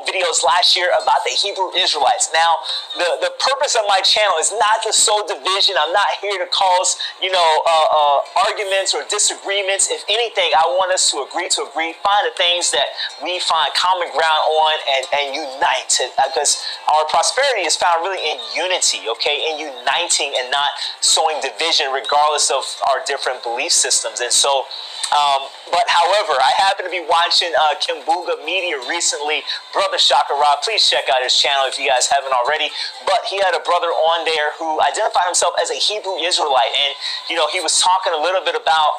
videos last year about the Hebrew Israelites. Now, the purpose of my channel is not to sow division. I'm not here to cause, arguments or disagreements. If anything, I want us to agree, find the things that we find common ground on and unite. Because our prosperity is found really in unity, okay? In uniting and not sowing division regardless of our different belief systems. And so, but however, I happen to be watching Kimbuga Media recently. Brother Shakara, please check out his channel if you guys haven't already. But he had a brother on there who identified himself as a Hebrew Israelite. And, he was talking a little bit about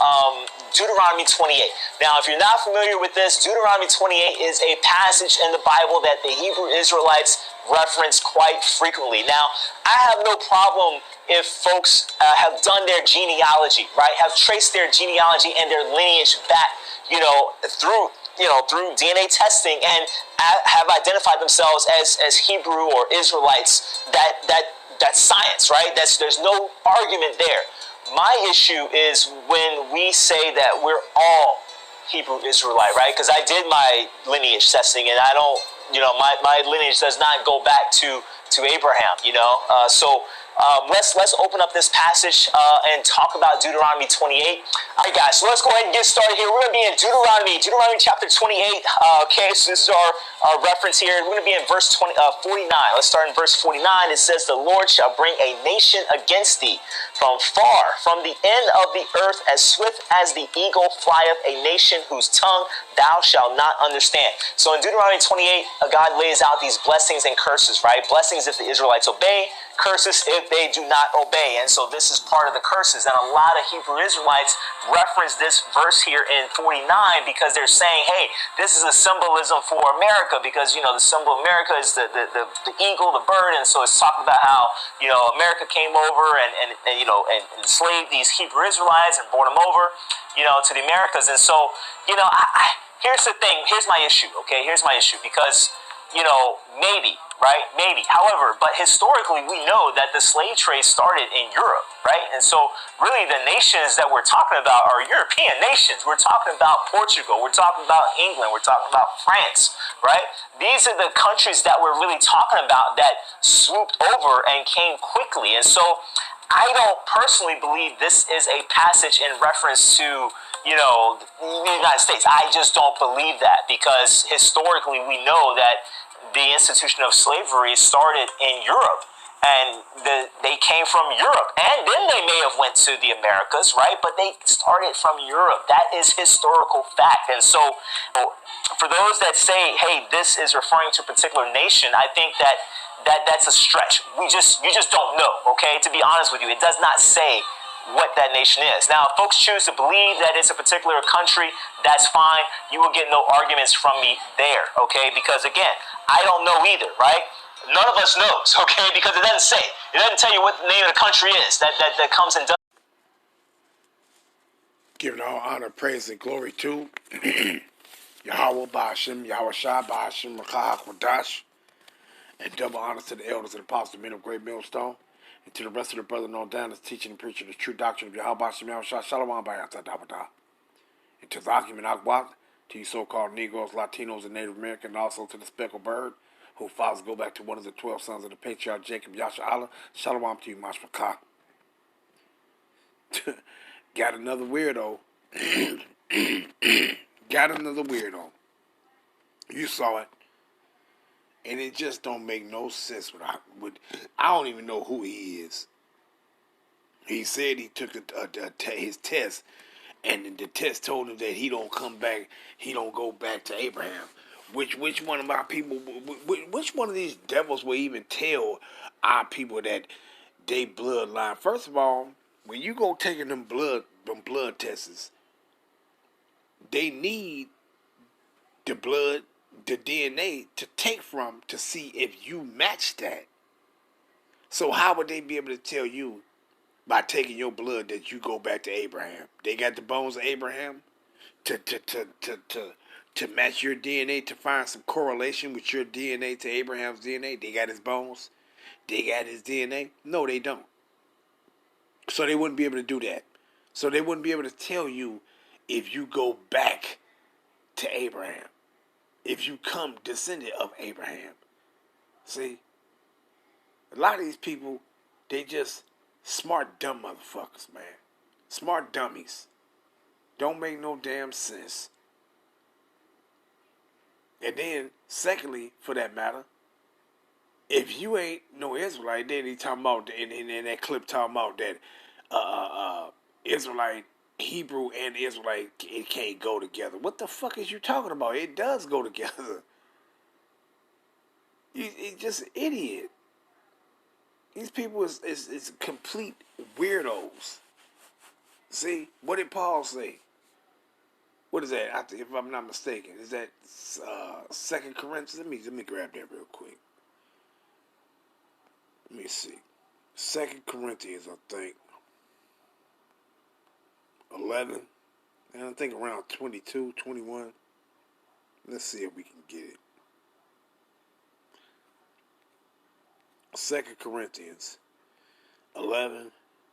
Deuteronomy 28. Now, if you're not familiar with this, Deuteronomy 28 is a passage in the Bible that the Hebrew Israelites reference quite frequently. Now, I have no problem if folks have done their genealogy, right? Have traced their genealogy and their lineage back, through DNA testing and have identified themselves as Hebrew or Israelites. That's science, right? There's no argument there. My issue is when we say that we're all Hebrew Israelite, right? Because I did my lineage testing and I don't, my lineage does not go back to Abraham, so let's open up this passage and talk about Deuteronomy 28. All right, guys, so let's go ahead and get started here. We're going to be in Deuteronomy chapter 28. Okay, so this is our reference here. We're going to be in verse 49. Let's start in verse 49. It says, "The Lord shall bring a nation against thee from far, from the end of the earth, as swift as the eagle flieth, a nation whose tongue thou shalt not understand." So in Deuteronomy 28, God lays out these blessings and curses, right? Blessings if the Israelites obey, curses if they do not obey. And so this is part of the curses. And a lot of Hebrew Israelites reference this verse here in 49 because they're saying, hey, this is a symbolism for America because, the symbol of America is the eagle, the bird. And so it's talking about how, America came over and enslaved these Hebrew Israelites and brought them over, to the Americas. And so, here's the thing. Here's my issue, okay? Here's my issue because, maybe, right? Maybe. However, but historically, we know that the slave trade started in Europe, right? And so really the nations that we're talking about are European nations. We're talking about Portugal. We're talking about England. We're talking about France, right? These are the countries that we're really talking about that swooped over and came quickly. And so I don't personally believe this is a passage in reference to the United States. I just don't believe that because historically we know that the institution of slavery started in Europe and they came from Europe and then they may have went to the Americas, right? But they started from Europe. That is historical fact. And so for those that say, hey, this is referring to a particular nation, I think that's a stretch. You just don't know, okay? To be honest with you, it does not say what that nation is. Now, if folks choose to believe that it's a particular country, that's fine. You will get no arguments from me there, okay? Because again, I don't know either, right? None of us knows, okay? Because it doesn't say. It doesn't tell you what the name of the country is that comes and does. Giving all honor, praise, and glory to Yahweh Bashim, Yahweh Shah Bashim, Rakah Kwadash, and double honors to the elders and apostles, men of great millstone, and to the rest of the brethren on down that's teaching and preaching the true doctrine of Yahweh Bashim, Yahweh Shah, Shalom Bayata Dabada, and to Zakim and Akwat, to you so-called Negroes, Latinos, and Native Americans, and also to the speckled bird, whose fathers go back to one of the 12 sons of the patriarch Jacob, Yasha Allah, Shalom to you, Mashmakah. Got another weirdo. Got another weirdo. You saw it. And it just don't make no sense. I don't even know who he is. He said he took his test, and the test told him that he don't come back. He don't go back to Abraham. Which one of my people? Which one of these devils will even tell our people that they bloodline? First of all, when you go taking them blood tests, they need the blood, the DNA to take from to see if you match that. So how would they be able to tell you by taking your blood that you go back to Abraham? They got the bones of Abraham to match your DNA, to find some correlation with your DNA to Abraham's DNA. They got his bones. They got his DNA. No, they don't. So they wouldn't be able to do that. So they wouldn't be able to tell you if you go back to Abraham. if you come descendant of Abraham. See, a lot of these people, they just smart dumb motherfuckers, man. Smart dummies. Don't make no damn sense. And then, secondly, for that matter, if you ain't no Israelite, then he talking about in that clip talking about that Israelite, Hebrew and Israelite, it can't go together. What the fuck is you talking about? It does go together. You just an idiot. These people is complete weirdos. See, what did Paul say? What is that? If I'm not mistaken, is that 2 Corinthians? Let me grab that real quick. Let me see. 2 Corinthians, I think. 11. And I think around 22, 21. Let's see if we can get it. 2 Corinthians 11,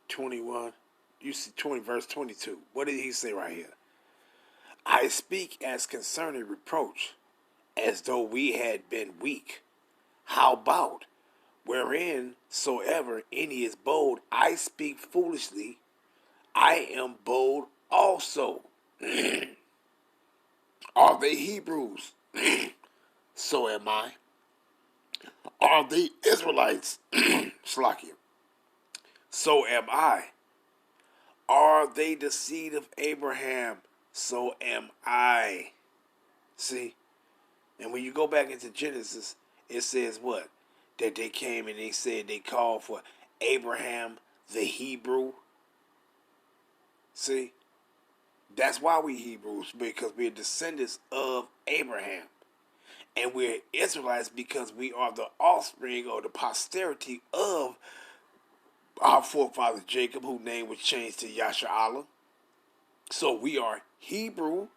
21. You see 20, verse 22. What did he say right here? I speak as concerning reproach, as though we had been weak. How about, wherein soever any is bold, I speak foolishly, I am bold also. Are they Hebrews? So am I. Are they Israelites? Slakia. So am I. Are they the seed of Abraham? So am I. See? And when you go back into Genesis, it says what? That they came and they said they called for Abraham the Hebrew. See? That's why we Hebrews, because we're descendants of Abraham. And we're Israelites because we are the offspring or the posterity of our forefather Jacob, whose name was changed to Yashar'Allah. So we are Hebrew,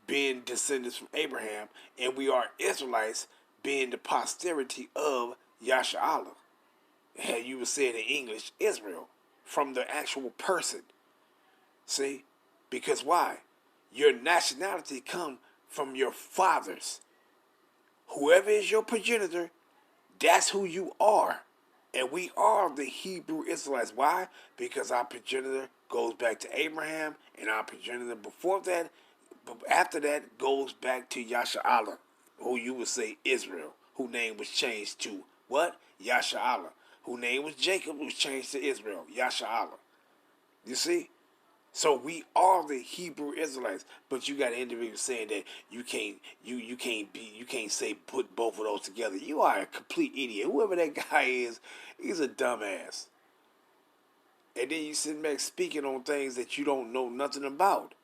being descendants from Abraham, and we are Israelites, being the posterity of Yashar'Allah. You would say it in English, Israel, from the actual person. See? Because why? Your nationality come from your fathers. Whoever is your progenitor, that's who you are. And we are the Hebrew Israelites. Why? Because our progenitor goes back to Abraham, and our progenitor before that, after that, goes back to Yashar'Allah, who you would say Israel, whose name was changed to what? Yashar'Allah. Whose name was Jacob, was changed to Israel, Yashar'Allah. You see? So we are the Hebrew Israelites, but you got individuals saying that you can't say put both of those together. You are a complete idiot. Whoever that guy is, he's a dumbass. And then you sitting back speaking on things that you don't know nothing about.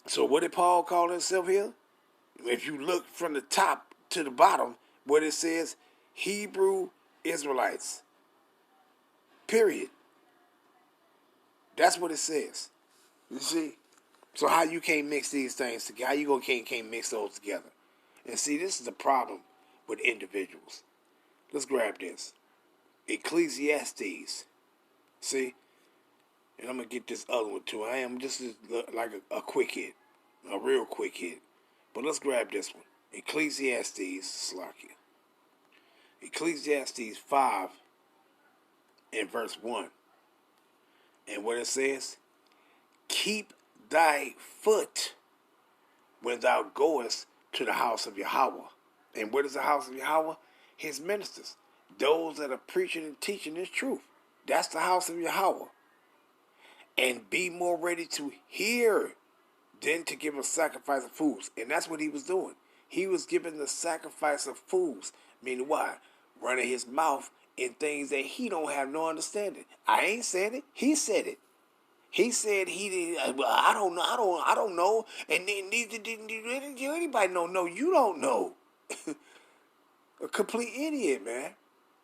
So what did Paul call himself here? If you look from the top to the bottom, what it says, Hebrew Israelites. Period. That's what it says. You see? So how you can't mix these things together? How you can't mix those together? And see, this is the problem with individuals. Let's grab this. Ecclesiastes. See? And I'm going to get this other one too. I am just like a quick hit. A real quick hit. But let's grab this one. Ecclesiastes, Slakia. Ecclesiastes 5 and verse 1. And what it says, keep thy foot when thou goest to the house of Yahweh. And what is the house of Yahweh? His ministers. Those that are preaching and teaching his truth. That's the house of Yahweh. And be more ready to hear than to give a sacrifice of fools. And that's what he was doing. He was giving the sacrifice of fools. Meaning what? Running his mouth in things that he don't have no understanding. I ain't said it. He said it. He said he didn't. Well, I don't know. And then neither did anybody know. No, you don't know. A complete idiot, man.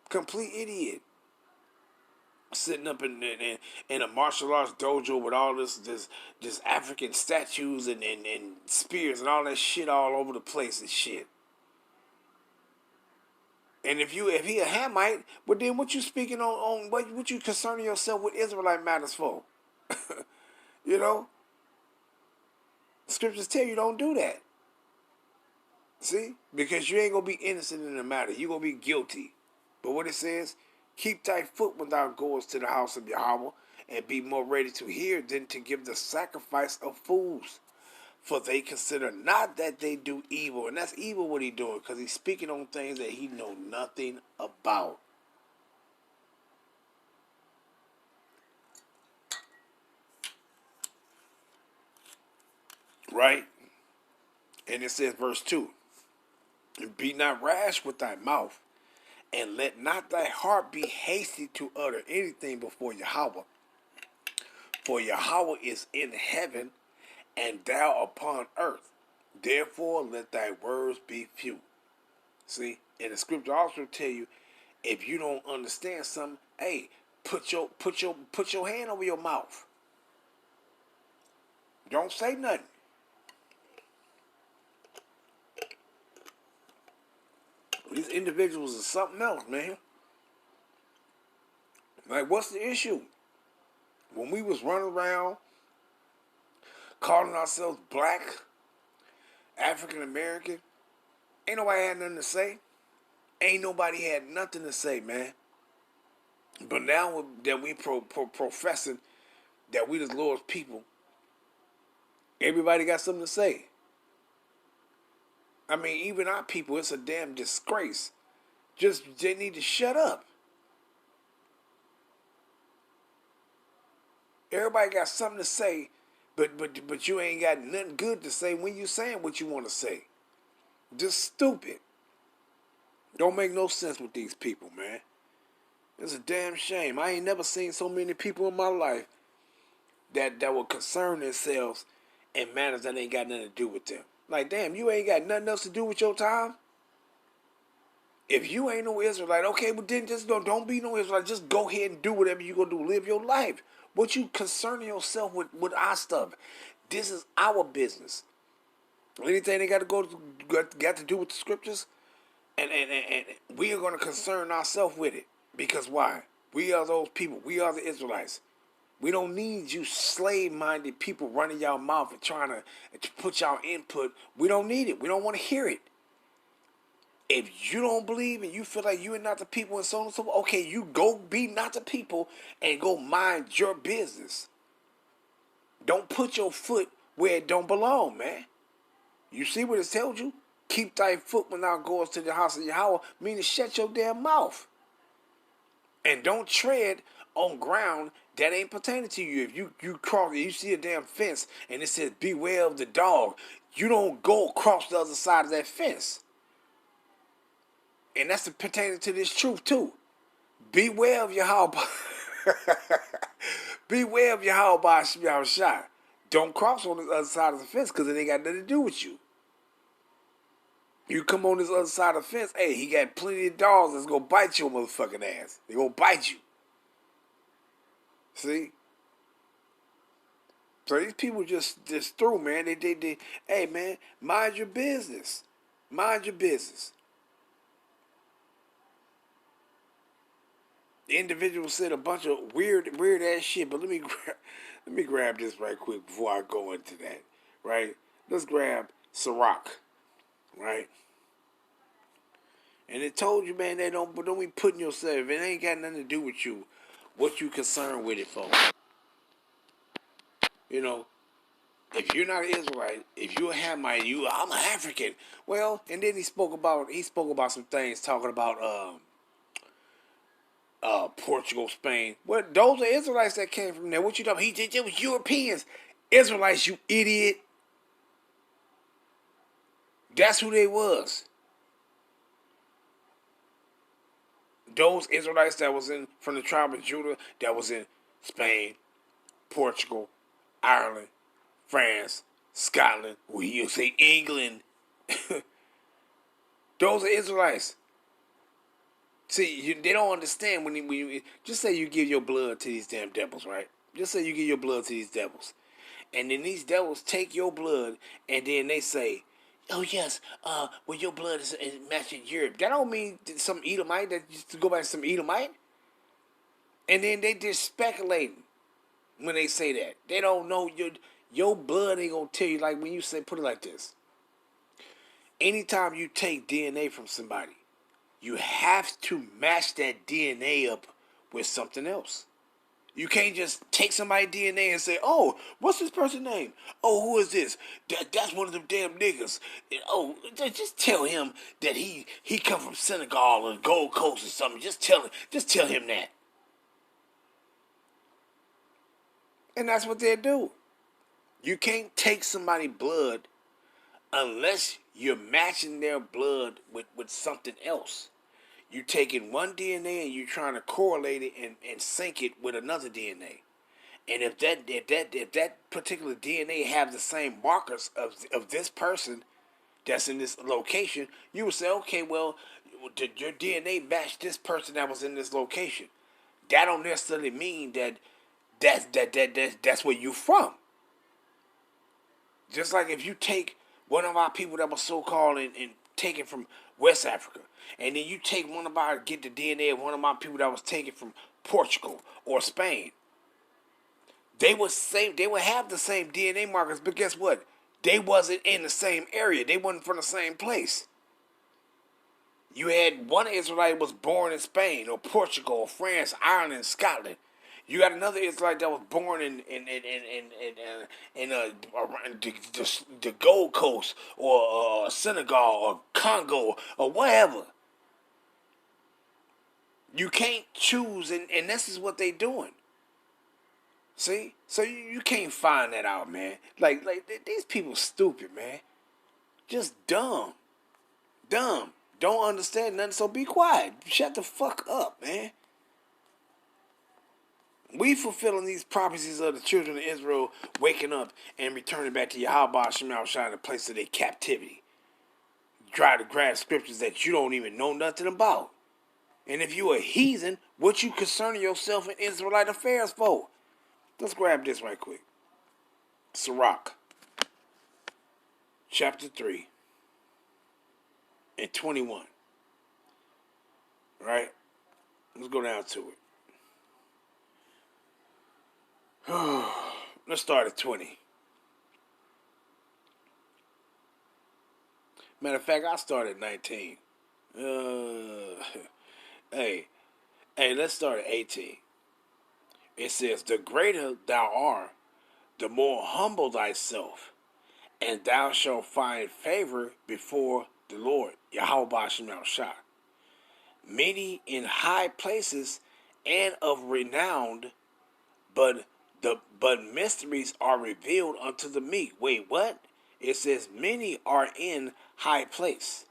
Complete idiot. Sitting up in a martial arts dojo with all this African statues and spears and all that shit all over the place and shit. And if he a Hamite, well then what you speaking on what you concerning yourself with Israelite matters for? You know? Scriptures tell you don't do that. See? Because you ain't going to be innocent in the matter. You're going to be guilty. But what it says, keep thy foot when thou goest to the house of Yahweh, and be more ready to hear than to give the sacrifice of fools. For they consider not that they do evil. And that's evil what he's doing, because he's speaking on things that he know nothing about. Right? And it says, verse 2, and be not rash with thy mouth, and let not thy heart be hasty to utter anything before Yahweh. For Yahweh is in heaven, and thou upon earth. Therefore let thy words be few. See? And the scripture also tell you, if you don't understand something, hey, put your hand over your mouth. Don't say nothing. These individuals are something else, man. Like, what's the issue? When we was running around calling ourselves black, African American, ain't nobody had nothing to say. Ain't nobody had nothing to say, man. But now that we professing that we the Lord's people, everybody got something to say. I mean, even our people, it's a damn disgrace. Just, they need to shut up. Everybody got something to say, but you ain't got nothing good to say when you saying what you want to say. Just stupid. Don't make no sense with these people, man. It's a damn shame. I ain't never seen so many people in my life that will concern themselves in matters that ain't got nothing to do with them. Like, damn, you ain't got nothing else to do with your time? If you ain't no Israelite, okay, well then just don't be no Israelite. Just go ahead and do whatever you gonna do. Live your life. What you concerning yourself with our stuff? This is our business. Anything they got to do with the scriptures, and we are gonna concern ourselves with it. Because why? We are those people. We are the Israelites. We don't need you slave-minded people running y'all mouth and trying to put y'all input. We don't need it. We don't want to hear it. If you don't believe and you feel like you are not the people and so on and so forth, okay, you go be not the people and go mind your business. Don't put your foot where it don't belong, man. You see what it tells you? Keep thy foot when thou goest to the house of Yahweh, meaning shut your damn mouth. And don't tread on ground that ain't pertaining to you. If you cross, you see a damn fence and it says beware of the dog, you don't go across the other side of that fence. And that's pertaining to this truth too. Beware of Yahweh. Beware of Yahweh by Shah. Don't cross on the other side of the fence because it ain't got nothing to do with you. You come on this other side of the fence, hey, he got plenty of dogs that's gonna bite your motherfucking ass. They gonna bite you. See? So these people just through, man. They hey man, mind your business. Mind your business. The individual said a bunch of weird ass shit, but let me grab this right quick before I go into that. Right? Let's grab Sirach. Right? And it told you, man, that don't be putting yourself. It ain't got nothing to do with you. What you concerned with it for? You know, if you're not an Israelite, if you're a Hamite, I'm an African. Well, and then he spoke about some things talking about Portugal, Spain. Well, those are Israelites that came from there. What you talking? It was Europeans, Israelites. You idiot. That's who they was. Those Israelites that was in from the tribe of Judah, that was in Spain, Portugal, Ireland, France, Scotland. Well, you say England. Those are Israelites. See, they don't understand when you just say you give your blood to these damn devils, right? Just say you give your blood to these devils, and then these devils take your blood, and then they say, "Oh yes, well your blood is matching Europe." That don't mean some Edomite that just to go back to some Edomite, and then they just speculating. when they say that. They don't know your blood ain't gonna tell you. Like when you say, put it like this. Anytime you take DNA from somebody, you have to match that DNA up with something else. You can't just take somebody's DNA and say, "Oh, what's this person's name? Oh, who is this? That's one of them damn niggas." And, oh, just tell him that he come from Senegal or Gold Coast or something. Just tell him that. And that's what they do. You can't take somebody's blood unless you're matching their blood with something else. You taking one DNA and you're trying to correlate it and sync it with another DNA. And if that particular DNA have the same markers of this person that's in this location, you would say, okay, well, did your DNA match this person that was in this location? That don't necessarily mean that's where you from. Just like if you take one of our people that was so-called and taken from West Africa, and then you take get the DNA of one of my people that was taken from Portugal or Spain, they would have the same DNA markers, but guess what? They wasn't in the same area. They wasn't from the same place. You had one Israelite was born in Spain or Portugal or France, Ireland, Scotland. You got another Israelite that was born in the Gold Coast or Senegal or Congo or whatever. You can't choose, and this is what they doing. See? So you can't find that out, man. Like these people stupid, man. Just dumb. Dumb. Don't understand nothing, so be quiet. Shut the fuck up, man. We fulfilling these prophecies of the children of Israel waking up and returning back to Yahweh Shema Shai in the place of their captivity. Try to grab scriptures that you don't even know nothing about. And if you a heathen, what you concerning yourself in Israelite affairs for? Let's grab this right quick. Sirach, chapter 3 and 21. Right? Let's go down to it. Let's start at 20. Matter of fact, I'll start at 19. Hey, let's start at 18. It says, the greater thou art, the more humble thyself, and thou shalt find favor before the Lord, Yahweh Shema Shai. Many in high places and of renown, but mysteries are revealed unto the meek. Wait, what? It says many are in high place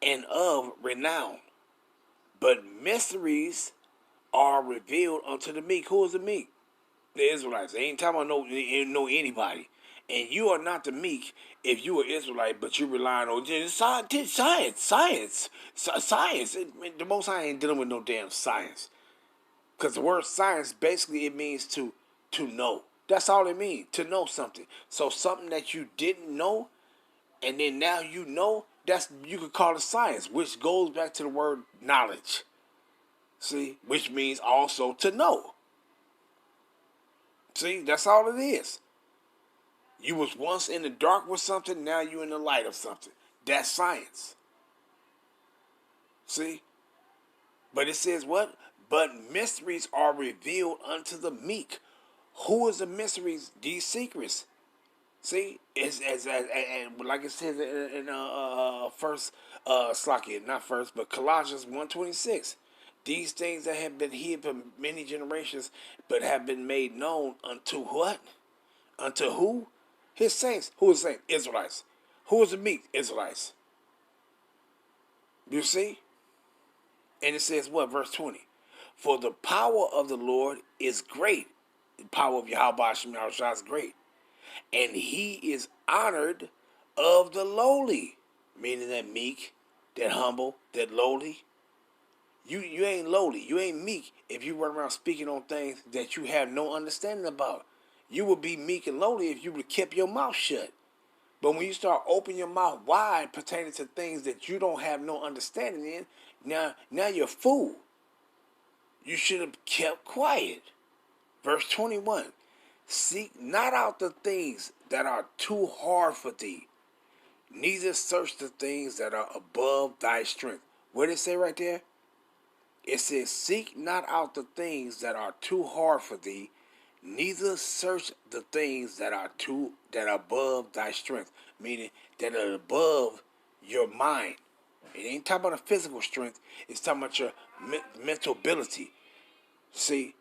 and of renown, but mysteries are revealed unto the meek. Who is the meek? The Israelites. They ain't talking about know anybody. And you are not the meek if you are Israelite, but you relying on science. The Most High ain't dealing with no damn science. Because the word science, basically, it means to know. That's all it means, to know something. So something that you didn't know, and then now you know, you could call it science, which goes back to the word knowledge. See, which means also to know. See, that's all it is. You was once in the dark with something, now you in the light of something. That's science. See? But it says what? But mysteries are revealed unto the meek. Who is the mysteries? These secrets. See? It's like it says in first Slakia, not first, but Colossians 1:26. These things that have been hid for many generations, but have been made known unto what? Unto who? His saints. Who is saints? Israelites. Who is the meek? Israelites. You see? And it says what? Verse 20. For the power of the Lord is great. The power of Yahweh Shema Shai is great. And he is honored of the lowly. Meaning that meek, that humble, that lowly. You ain't lowly. You ain't meek if you run around speaking on things that you have no understanding about. You would be meek and lowly if you would have kept your mouth shut. But when you start opening your mouth wide pertaining to things that you don't have no understanding in, now you're a fool. You should have kept quiet. Verse 21. Seek not out the things that are too hard for thee, neither search the things that are above thy strength. What did it say right there? It says, seek not out the things that are too hard for thee, neither search the things that are above thy strength. Meaning that are above your mind. It ain't talking about a physical strength. It's talking about your mental ability. See,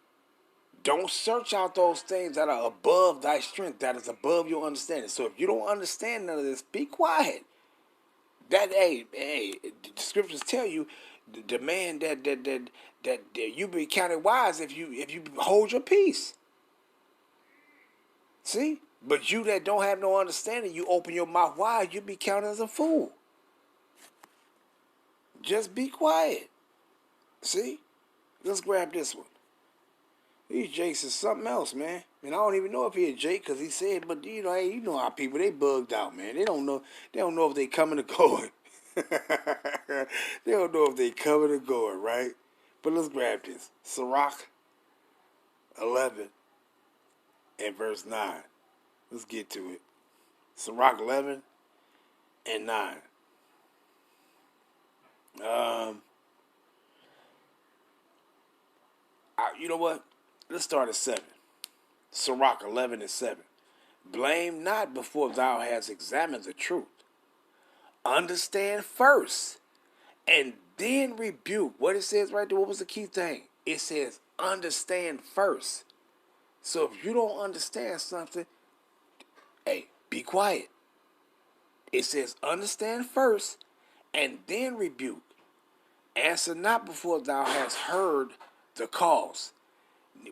don't search out those things that are above thy strength, that is above your understanding. So if you don't understand none of this, be quiet. The scriptures tell you, the man that you be counted wise if you hold your peace. See, but you that don't have no understanding, you open your mouth wide, you be counted as a fool. Just be quiet. See, let's grab this one. These Jakes is something else, man. And I don't even know if he a Jake because he said, but hey, you know how people, they bugged out, man. They don't know if they coming or going. They don't know if they coming or going, right? But let's grab this. Sirach 11 and verse 9. Let's get to it. Sirach 11 and 9. You know what? Let's start at 7. Sirach 11 and 7. Blame not before thou hast examined the truth. Understand first, and then rebuke. What it says right there, what was the key thing? It says understand first. So if you don't understand something, hey, be quiet. It says understand first, and then rebuke. Answer not before thou hast heard the cause.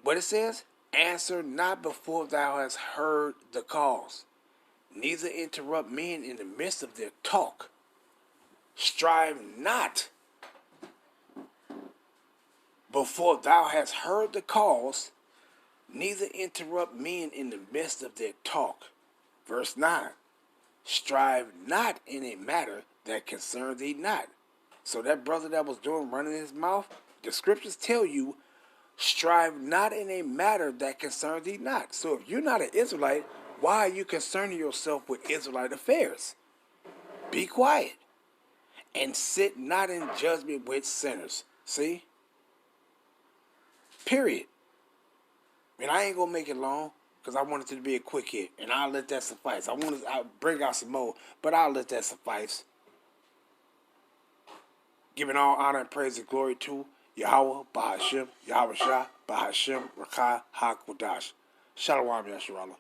What it says? Answer not before thou hast heard the cause. Neither interrupt men in the midst of their talk. Strive not before thou hast heard the cause, neither interrupt men in the midst of their talk. Verse 9. Strive not in a matter that concern thee not. So that brother that was running his mouth, the scriptures tell you, strive not in a matter that concern thee not. So if you're not an Israelite, why are you concerning yourself with Israelite affairs? Be quiet. And sit not in judgment with sinners. See? Period. And I ain't gonna make it long because I want it to be a quick hit, and I'll let that suffice. I'll bring out some more, but I'll let that suffice. Giving all honor and praise and glory to Yahweh, Bahashim, Yahweh Shah, Bahashim, Rakah, HaKodash. Shalom, Yasharallah.